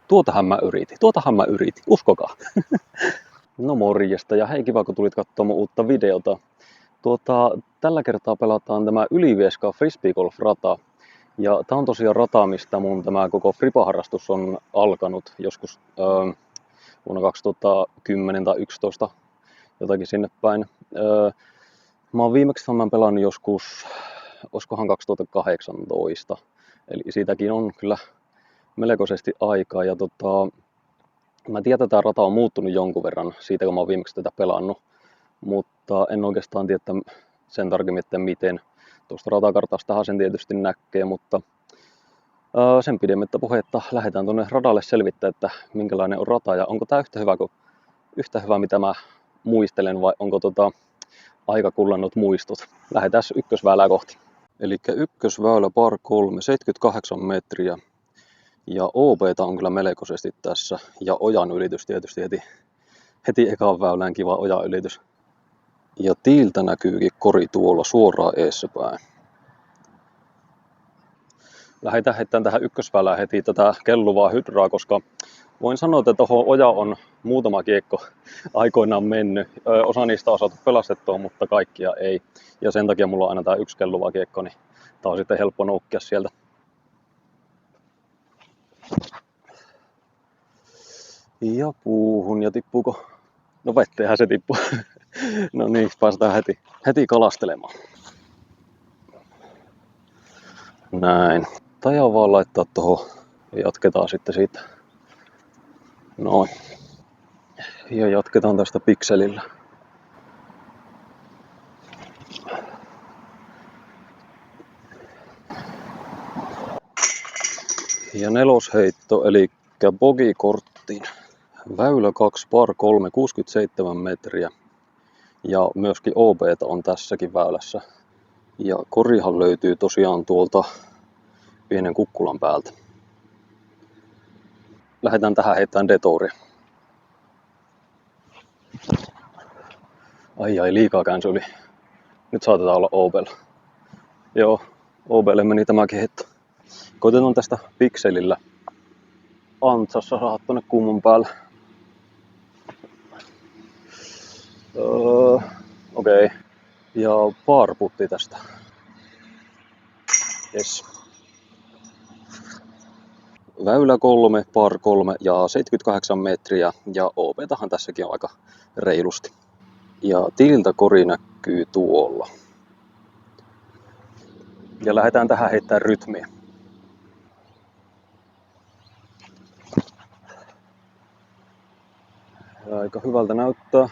Tuotahan mä yritin, uskokaa. No morjesta ja hei, kiva kun tulit katsomaan mun uutta videota. Tällä kertaa pelataan tämä Ylivieska Frisbeegolf-rata. Ja tää on tosiaan rata, mistä mun tämä koko fripa-harrastus on alkanut joskus vuonna 2010 tai 2011, jotakin sinne päin. Mä oon viimeksi tämän pelannut joskus, olisikohan 2018, eli siitäkin on kyllä melkoisesti aikaa. Ja mä tiedän, että tämä rata on muuttunut jonkun verran siitä, kun mä oon viimeksi tätä pelannut, mutta en oikeastaan tiedä sen tarkemmin, että miten. Tuosta ratakartastahan sen tietysti näkee, mutta sen pidemmittä puhetta lähdetään tuonne radalle selvittämään, että minkälainen on rata ja onko tämä yhtä hyvä, mitä mä muistelen, vai onko aika kullannut muistot. Lähdetään ykkösväylää kohti. Eli ykkösväylä par 3, 78 metriä. Ja OB:ta on kyllä melkoisesti tässä. Ja ojan ylitys tietysti heti ekaan väylään kiva ojan ylitys. Ja tiiltä näkyykin kori tuolla suoraan eessäpäin. Lähdetään heittämään tähän ykkösväylään heti tätä kelluvaa hydraa, koska voin sanoa, että tuohon oja on muutama kiekko aikoinaan mennyt. Osa niistä on saatu pelastettua, mutta kaikkia ei. Ja sen takia mulla on aina tää yksi kelluva kiekko, niin tää on sitten helppo noukkia sieltä. Ja puuhun, ja tippuuko? No vetteenhän se tippuu. No niin, päästään heti kalastelemaan. Näin. Tajaa vaan laittaa tohon ja jatketaan sitten siitä. Noin. Ja jatketaan tästä pikselillä. Ja nelosheitto, eli bogikorttiin. Väylä 2 par 3, 67 metriä. Ja myöskin OB:ta on tässäkin väylässä. Ja korihan löytyy tosiaan tuolta pienen kukkulan päältä. Lähdetään tähän heittämään detouria. Ai, liikaa käänsi yli. Nyt saatetaan olla OB:lla. Joo, OB:lle meni tämäkin heitto. Koitetaan tästä pikselillä antsassa saada tonne kummun päälle. Okei. Ja parputti tästä. Yes. Väylä 3, par 3 ja 78 metriä. Ja OB:tahan tässäkin on aika reilusti. Ja tiiltä kori näkyy tuolla. Ja lähdetään tähän heittämään rytmiä. Ja aika hyvältä näyttää.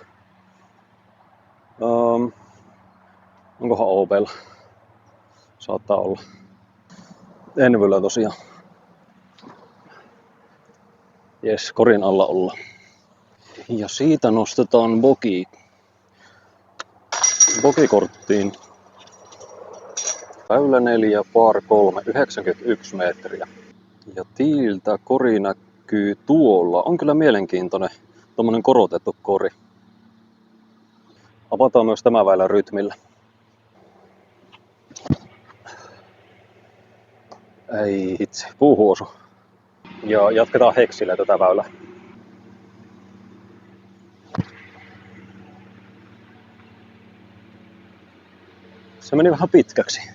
Onkohan OB:lla? Saattaa olla. Envyllä tosiaan. Jes, korin alla ollaan. Ja siitä nostetaan bogikorttiin. Väylä 4, par 3, 91 metriä. Ja tiiltä kori näkyy tuolla. On kyllä mielenkiintoinen tommonen korotettu kori. Avataan myös tämä väylä rytmillä. Ei hitsi, puuhun osu. Ja jatketaan heksillä tätä väylää. Se meni vähän pitkäksi.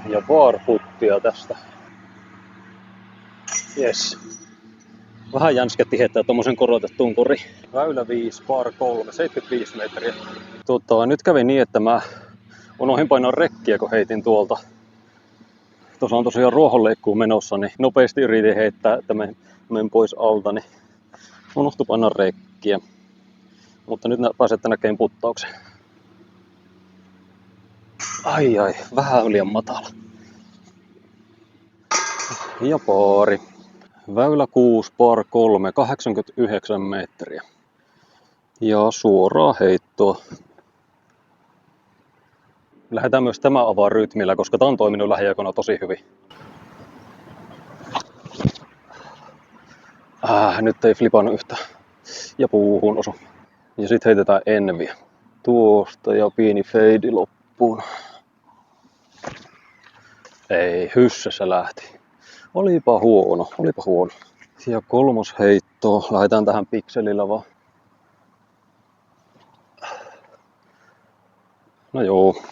Ja barputtia tästä. Jes. Vähän jänsketti heittää tommosen korotettuun koriin. Väylä 5, par 3, 75 metriä. Nyt kävi niin, että mä unohdin painaa rekkiä, kun heitin tuolta. Tuossa on tosiaan ruohonleikkuun menossa, niin nopeasti yritin heittää, että menen pois alta, niin unohtui painaa rekkiä. Mutta nyt pääsette näkemään puttauksen. Ai, vähän liian matala. Ja paari. Väylä 6, par 3, 89 metriä. Ja suoraa heittoa. Lähdetään myös tämä avaa rytmillä, koska tämä on toiminut lähiaikoina tosi hyvin. Nyt ei flipannut yhtään. Ja puuhun osu. Ja sit heitetään enviä. Tuosta ja pieni feidi loppuun. Ei, hyssässä lähti. Olipa huono. Ja kolmosheitto. Lähdetään tähän pikselillä vaan. No joo.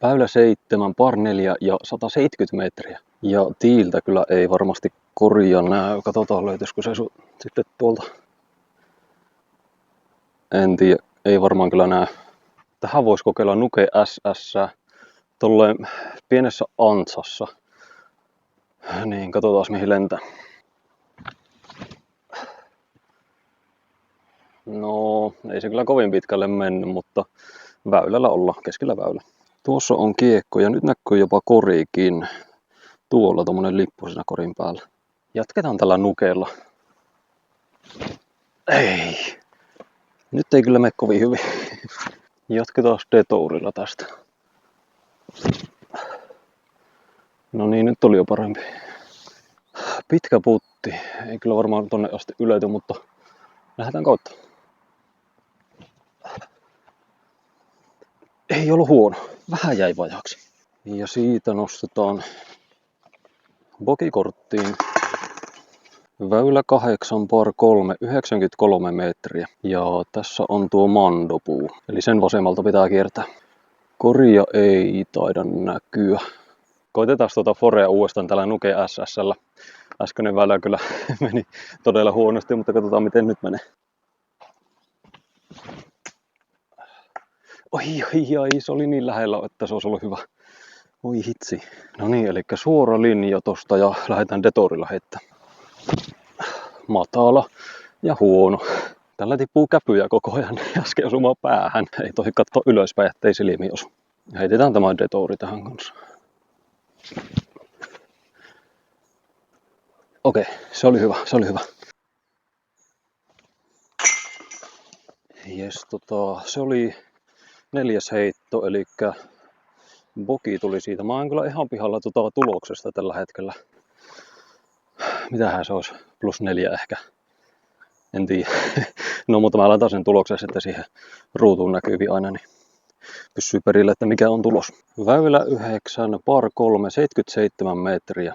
Väylä 7, par 4 ja 170 metriä. Ja tiiltä kyllä ei varmasti koria näy. Katsotaan löytyisikö se sitten tuolta. En tiedä, ei varmaan kyllä näy. Tähän voisi kokeilla Nuke SS tolleen pienessä ansassa. Niin, katsotaan mihin lentää. No, ei se kyllä kovin pitkälle mennyt, mutta väylällä ollaan, keskellä väylä. Tuossa on kiekko ja nyt näkyy jopa korikin. Tuolla tommonen lippu siinä korin päällä. Jatketaan tällä Nukeella. Ei. Nyt ei kyllä mene kovin hyvin. Jatketaan detourilla tästä. No niin, nyt oli jo parempi. Pitkä putti. Ei kyllä varmaan tonne asti ylety, mutta lähdetään kautta. Ei ollut huono. Vähän jäi vajaksi. Ja siitä nostetaan bogikorttiin. Väylä 8 par 3, 93 metriä. Ja tässä on tuo mandopuu. Eli sen vasemmalta pitää kiertää. Koria ei taida näkyä. Koitetaan tuota Forea uudestaan tällä Nuke SS:llä. Äskeinen väylä kyllä meni todella huonosti, mutta katsotaan miten nyt menee. Oi, se oli niin lähellä, että se olisi ollut hyvä. Oi hitsi. No niin, eli suora linja tosta ja lähdetään detourilla heittämään. Matala ja huono. Tällä tippuu käpyjä koko ajan äsken osumaan päähän. Ei tohi katsoa ylöspäin, ettei silmiin osu. Heitetään tämä detouri tähän kanssa. Okei, se oli hyvä. Jes, se oli 4. heitto, eli bogi tuli siitä. Mä oon kyllä ihan pihalla tuloksesta tällä hetkellä. Mitähän se olisi? +4 ehkä. En tiedä. No mutta mä laitan sen tuloksen sitten siihen ruutuun näkyviin aina, niin pysyy perille, että mikä on tulos. Väylä 9, par 3, 77 metriä.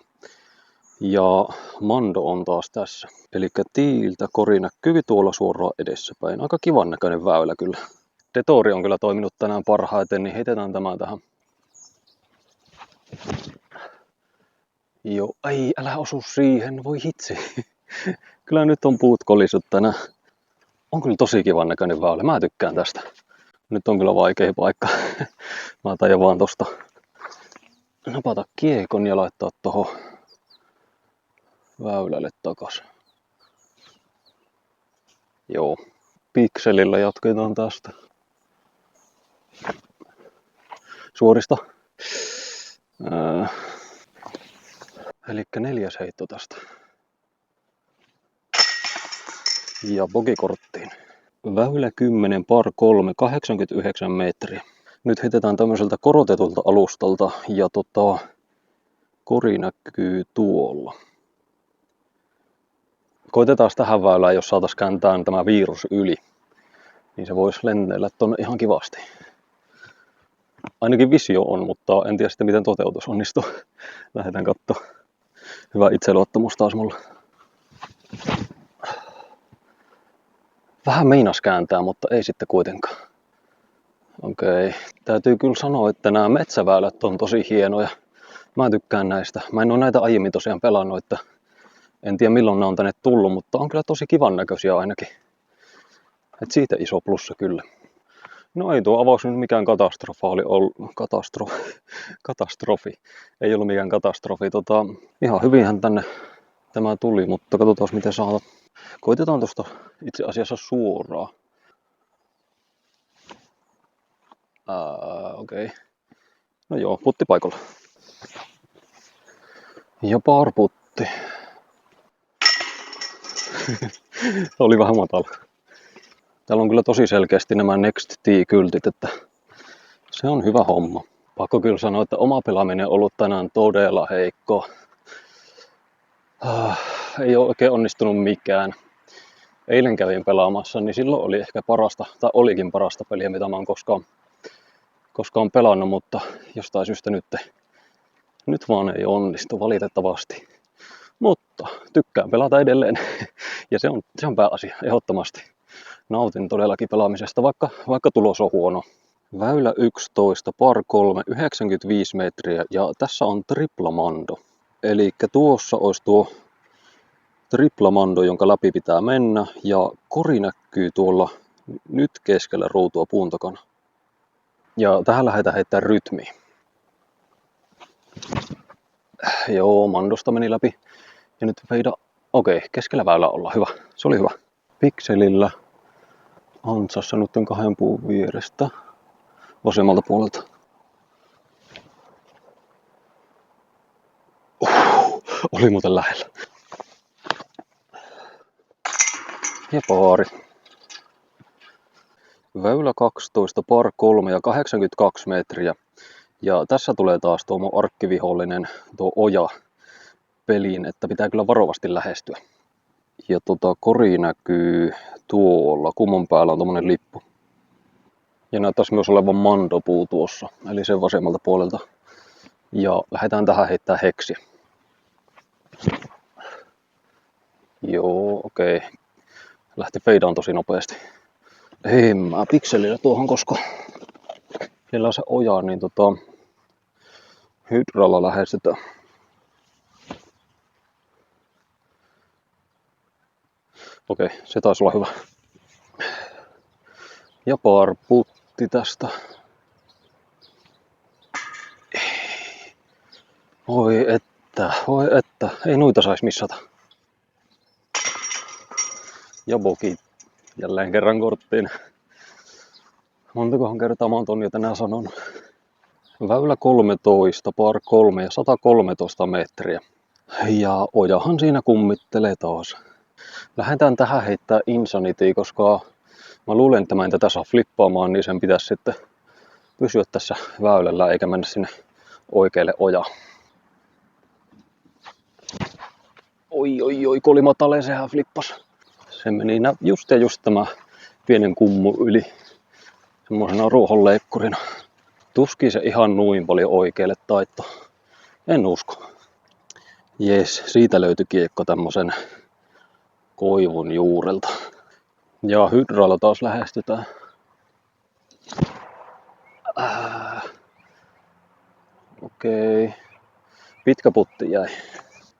Ja mando on taas tässä. Eli tiiltä kori näkyy tuolla suoraan edessäpäin. Aika kivan näköinen väylä kyllä. Detouri on kyllä toiminut tänään parhaiten, niin heitetään tämä tähän. Joo, ei, älä osu siihen, voi hitsi. Kyllä nyt on puut kolisut tänään. On kyllä tosi kivan näköinen väylä, mä tykkään tästä. Nyt on kyllä vaikea paikka. Mä taidan vaan tosta napata kiekon ja laittaa tohon väylälle takas. Joo, pikselillä jatketaan tästä. Suorista. Eli 4. heitto tästä. Ja bogikorttiin. Väylä 10, par 3, 89 metriä. Nyt heitetään tämmöiseltä korotetulta alustalta ja kori näkyy tuolla. Koitetaan tähän väylään, jos saataisiin kääntää tämä virus yli, niin se voisi lennellä tonne ihan kivasti. Ainakin visio on, mutta en tiedä sitten miten toteutus onnistuu. Lähdetään katsomaan. Hyvä itseluottamus taas mulla. Vähän meinas kääntää, mutta ei sitten kuitenkaan. Okei. Täytyy kyllä sanoa, että nämä metsäväylät on tosi hienoja. Mä tykkään näistä. Mä en ole näitä aiemmin tosiaan pelannut, että en tiedä milloin ne on tänne tullut, mutta on kyllä tosi kivan näköisiä ainakin. Et siitä iso plussa kyllä. No ei tuo avaus nyt mikään katastrofi. Ei ollut mikään katastrofi. Ihan hyvinhän tänne tämä tuli, mutta katsotaan miten saadaan. Koitetaan tuosta itse asiassa suoraan. Okei. No joo, putti paikalla. Ja parputti. Oli vähän matala. Täällä on kyllä tosi selkeästi nämä Next Tee-kyltit, että se on hyvä homma. Pakko kyllä sanoa, että oma pelaaminen on ollut tänään todella heikko. Ei ole oikein onnistunut mikään. Eilen kävin pelaamassa, niin silloin oli ehkä parasta, tai olikin parasta peliä, mitä mä oon koskaan pelannut, mutta jostain syystä nyt Nyt vaan ei onnistu valitettavasti. Mutta tykkään pelata edelleen. Ja se on pääasia, ehdottomasti. Nautin todellakin pelaamisesta, vaikka tulos on huono. Väylä 11, par 3, 95 metriä ja tässä on triplamando. Eli tuossa olisi tuo triplamando, jonka läpi pitää mennä ja kori näkyy tuolla nyt keskellä ruutua puun takana. Ja tähän lähdetään heittää rytmiä. Joo, mandosta meni läpi. Ja nyt feida. Okei, keskellä väylää ollaan. Hyvä. Se oli hyvä. Pikselillä ansassa nyt on 2 puun vierestä vasemmalta puolelta. Oli muuten lähellä. Ja paari. Väylä 12, par 3 ja 82 metriä. Ja tässä tulee taas tuo mun arkkivihollinen, tuo oja peliin, että pitää kyllä varovasti lähestyä. Ja kori näkyy tuolla, kummon päällä on tommonen lippu. Ja näyttäisi myös olevan mandopuu tuossa, eli sen vasemmalta puolelta. Ja lähdetään tähän heittää heksiä. Joo, okei. Lähti feidaan tosi nopeasti. En mä pikselillä tuohon, koska siellä on se oja, niin hydralla lähestytään. Okei, se taisi olla hyvä. Ja par putti tästä. Voi että, ei noita sais missata. Ja bogi jälleen kerran korttiin. Montakohan kertaa mä oon ton jo tänään sanonut. Väylä 13, par 3 ja 113 metriä. Ja ojahan siinä kummittelee taas. Lähdetään tähän heittää Insanity, koska mä luulen, että mä en tätä saa flippaamaan, niin sen pitäisi sitten pysyä tässä väylällä eikä mennä sinne oikealle ojaan. Oi, kolimataleen sehän flippas. Se meni just tämä pienen kummu yli. Semmoisena ruohonleikkurina. Tuskin se ihan noin paljon oikealle taitto. En usko. Jes, siitä löytyi kiekko tämmösen koivun juurelta. Ja hydralla taas lähestytään. Okei. Pitkä putti jäi.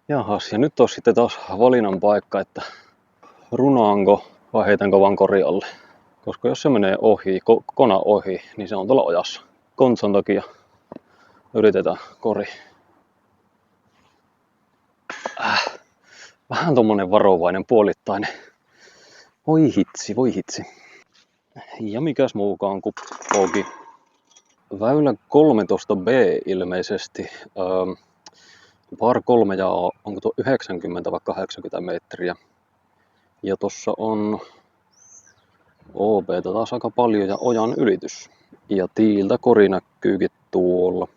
Jahas, ja nyt on sitten taas valinnan paikka, että runaanko vai heitänkö vaan kori alle. Koska jos se menee ohi, kona ohi, niin se on tuolla ojassa. Kontsan takia yritetään kori. Vähän tommonen varovainen puolittainen. Voi hitsi. Ja mikäs muukaan kuin pogi. Väylä 13B ilmeisesti. Par 3 ja onko tuo 90 vai 80 metriä. Ja tossa on OB:ta taas aika paljon ja ojan ylitys. Ja tiiltä kori näkyykin tuolla.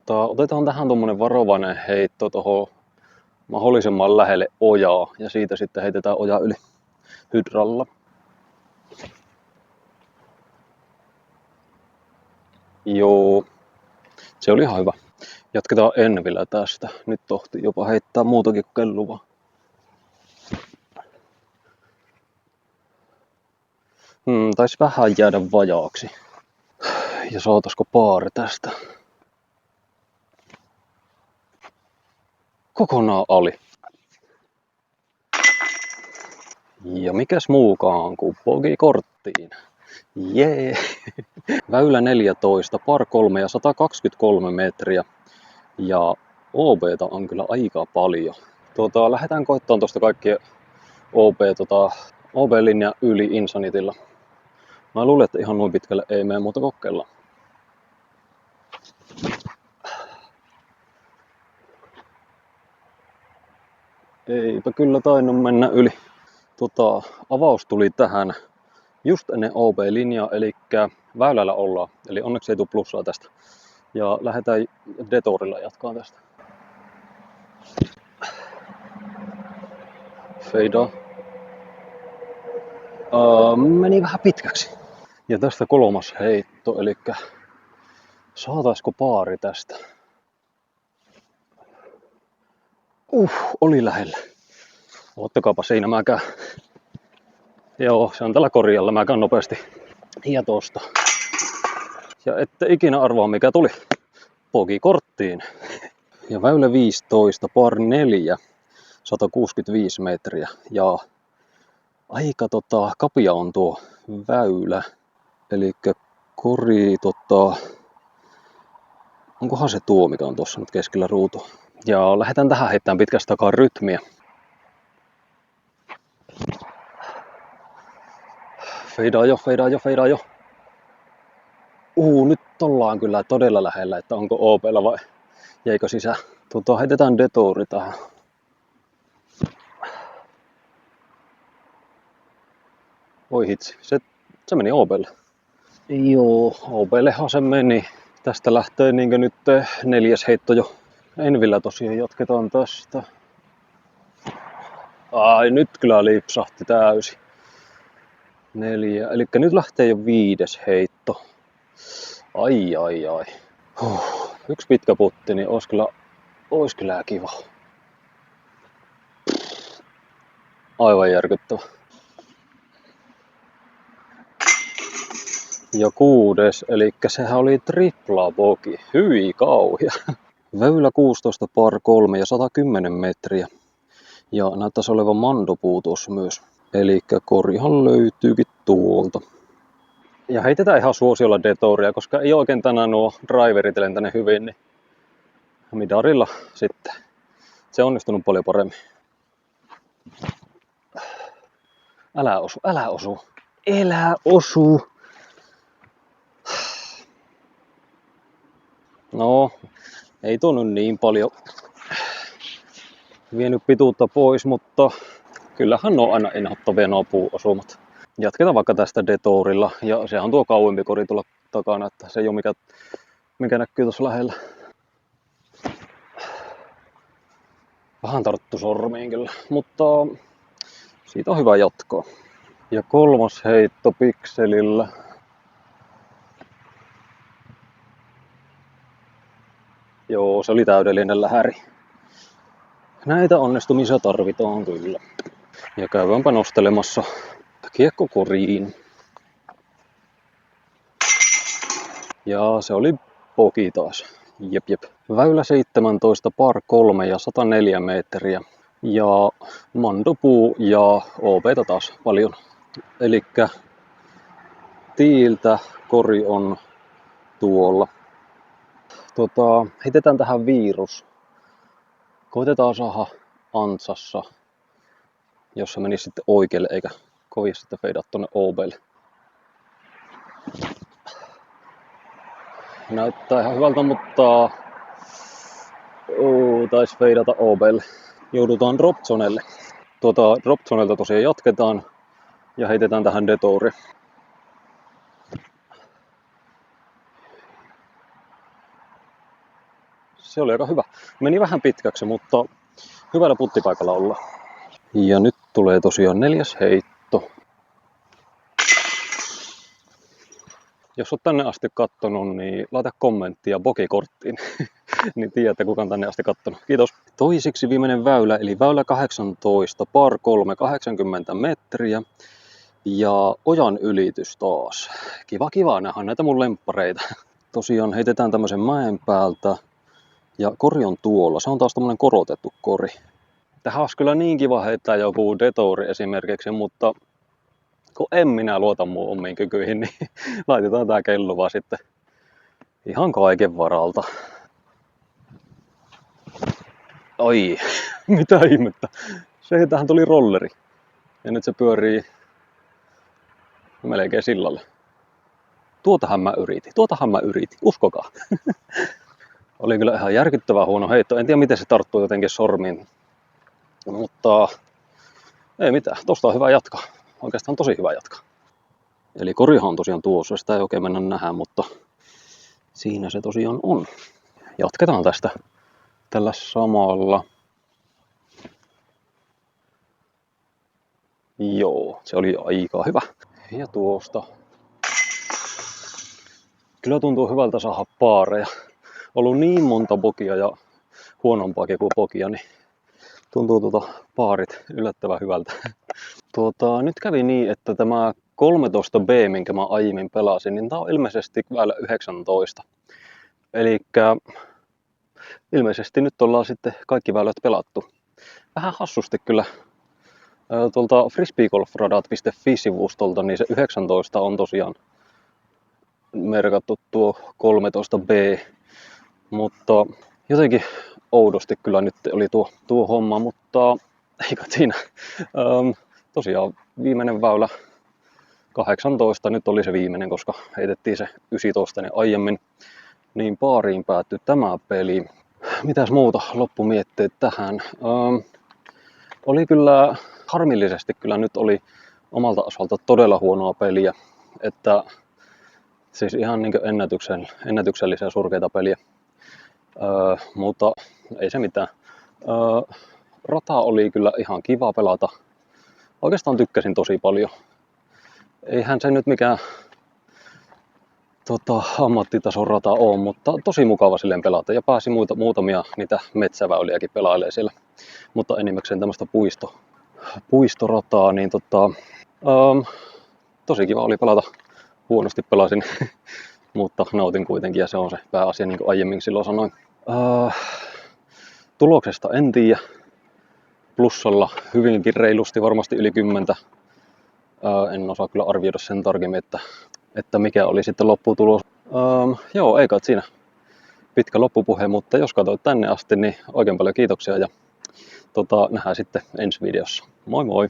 Otetaan tähän tommonen varovainen heitto tohon mahdollisimman lähelle ojaa ja siitä sitten heitetään oja yli hydralla. Joo, se oli ihan hyvä. Jatketaan Envillä tästä. Nyt tohti jopa heittää muutakin kuin kelluvaa. Taisi vähän jäädä vajaaksi. Ja saataisiko paari tästä? Kokonaan ali. Ja mikäs muukaan kuin bogi korttiin. Jee! Väylä 14, par 3 ja 123 metriä. Ja OB:ta on kyllä aika paljon. Lähdetään koittamaan tuosta kaikkien OB-linja yli Insanitylla. Mä luulen, että ihan noin pitkälle ei mene, mutta kokeillaan. Eipä kyllä tainnut mennä yli. Avaus tuli tähän just ennen OB-linjaa, eli väylällä ollaan. Eli onneksi ei tule plussaa tästä. Ja lähdetään detourilla jatkaa tästä. Feidaa. Meni vähän pitkäksi. Ja tästä 3. heitto, eli saataisiko paari tästä? Oli lähellä. Ottakaapa siinä mä käyn. Joo, se on tällä korjalla. Mä käyn nopeasti hietosta. Ja ette ikinä arvaa mikä tuli. Pogi korttiin. Ja väylä 15, par 4, 165 metriä. Ja aika kapia on tuo väylä. Elikkä kori onkohan se tuo, mikä on tuossa nyt keskellä ruutua. Ja lähdetään tähän heittämään pitkästä takaa rytmiä. Feidaa jo. Nyt ollaan kyllä todella lähellä, että onko OP:lla vai jäikö sisään. Heitetään detouri tähän. Voi hitsi, se meni OP:lle. Joo, OP:llehan se meni. Tästä lähtee niinkö nyt 4. heitto jo. Envillä tosiaan jatketaan tästä. Ai nyt kyllä lipsahti täysin. 4, eli nyt lähtee jo 5. heitto. Ai. Yksi pitkä putti, niin ois kyllä kiva. Aivan järkyttävä. Ja 6, eli sehän oli tripla bogi. Hyi kauhia. Väylä 16, par 3 ja 110 metriä. Ja näyttäisi olevan mandopuu tuossa myös. Eli korihan löytyykin tuolta. Ja heitetään ihan suosiolla detouria, koska ei oikein tänään nuo driverit lentäneet hyvin, niin midarilla sitten. Se on onnistunut paljon paremmin. Älä osu. No, ei tuo nyt niin paljon vienyt pituutta pois, mutta kyllähän on aina inhottavia nuo puuosumat. Jatketaan vaikka tästä detourilla, ja sehän on tuo kauempi kori tuolla takana, että se ei ole mikä näkyy tuossa lähellä. Vähän tarttu sormiin kyllä, mutta siitä on hyvä jatkoa. Ja 3. heitto pikselillä. Joo, se oli täydellinen lähäri. Näitä onnistumisia tarvitaan kyllä. Ja käydäänpä nostelemassa kiekko koriin. Ja se oli poki taas. Jep. Väylä 17, par 3 ja 104 metriä. Ja mandopuu ja OP:ta taas paljon. Elikkä tiiltä kori on tuolla. Heitetään tähän virus. Koitetaan saada ansassa, jos se menisi sitten oikealle eikä kovin sitten feidaa tonne OP:lle. Näyttää ihan hyvältä, mutta taisi feidata OP:lle. Joudutaan dropzonelle. Dropzonelta tosiaan jatketaan ja heitetään tähän detouri. Se oli aika hyvä. Meni vähän pitkäksi, mutta hyvällä puttipaikalla ollaan. Ja nyt tulee tosiaan 4. heitto. Jos oot tänne asti kattonut, niin laita kommenttia bogikorttiin, niin tiedätte kuka on tänne asti kattonut. Kiitos. Toiseksi viimeinen väylä, eli väylä 18, par 3, 80 metriä. Ja ojan ylitys taas. Kiva, nämä on näitä mun lemppareita. Tosiaan heitetään tämmösen mäen päältä. Ja kori on tuolla. Se on taas tämmönen korotettu kori. Tähän olisi kyllä niin kiva heittää joku detouri esimerkiksi, mutta kun en minä luota mun omiin kykyihin, niin laitetaan tää kello vaan sitten ihan kaiken varalta. Oi, mitä ihmettä. Tähän tuli rolleri. Ja nyt se pyörii melkein sillalle. Tuotahan mä yritin, uskokaa. Oli kyllä ihan järkyttävän huono heitto. En tiedä miten se tarttuu jotenkin sormiin. Mutta ei mitään, tosta on hyvä jatkaa. Oikeastaan tosi hyvä jatkaa. Eli korihan on tosiaan tuossa, sitä ei oikein mennä nähdä, mutta siinä se tosiaan on. Jatketaan tästä tällä samalla. Joo, se oli aika hyvä. Ja tuosta. Kyllä tuntuu hyvältä saada paareja. Ollut niin monta bogia ja huonompaakin kuin bogia, niin Tuntuu paarit yllättävän hyvältä. Nyt kävi niin, että tämä 13B, minkä mä aiemmin pelasin, niin tää on ilmeisesti vielä 19. Elikkä ilmeisesti nyt ollaan sitten kaikki väylät pelattu. Vähän hassusti kyllä tuolta frisbeegolfradat.fi-sivustolta, niin se 19 on tosiaan merkattu tuo 13B, mutta jotenkin oudosti kyllä nyt oli tuo homma, mutta eikä siinä. Tosiaan viimeinen väylä 18, nyt oli se viimeinen, koska heitettiin se 19 aiemmin, niin paariin päättyi tämä peli. Mitäs muuta loppumietteet tähän? Oli kyllä harmillisesti kyllä nyt oli omalta osalta todella huonoa peliä, että siis ihan niin ennätyksellisen surkeita peliä, mutta ei se mitään. Rata oli kyllä ihan kiva pelata. Oikeastaan tykkäsin tosi paljon. Eihän se nyt mikään ammattitason rata on, mutta tosi mukava silleen pelata ja pääsi muutamia niitä metsäväyliäkin pelailemaan siellä. Mutta enimmäkseen tämmöistä puistorataa, niin tosi kiva oli pelata. Huonosti pelasin, mutta nautin kuitenkin ja se on se pääasia, niin kuin aiemmin silloin sanoin. Tuloksesta en tiedä. Plussalla hyvinkin reilusti, varmasti yli 10. En osaa kyllä arvioida sen tarkemmin, että mikä oli sitten lopputulos. Joo, ei kai siinä pitkä loppupuhe, mutta jos katsoit tänne asti, niin oikein paljon kiitoksia ja nähdään sitten ensi videossa. Moi moi!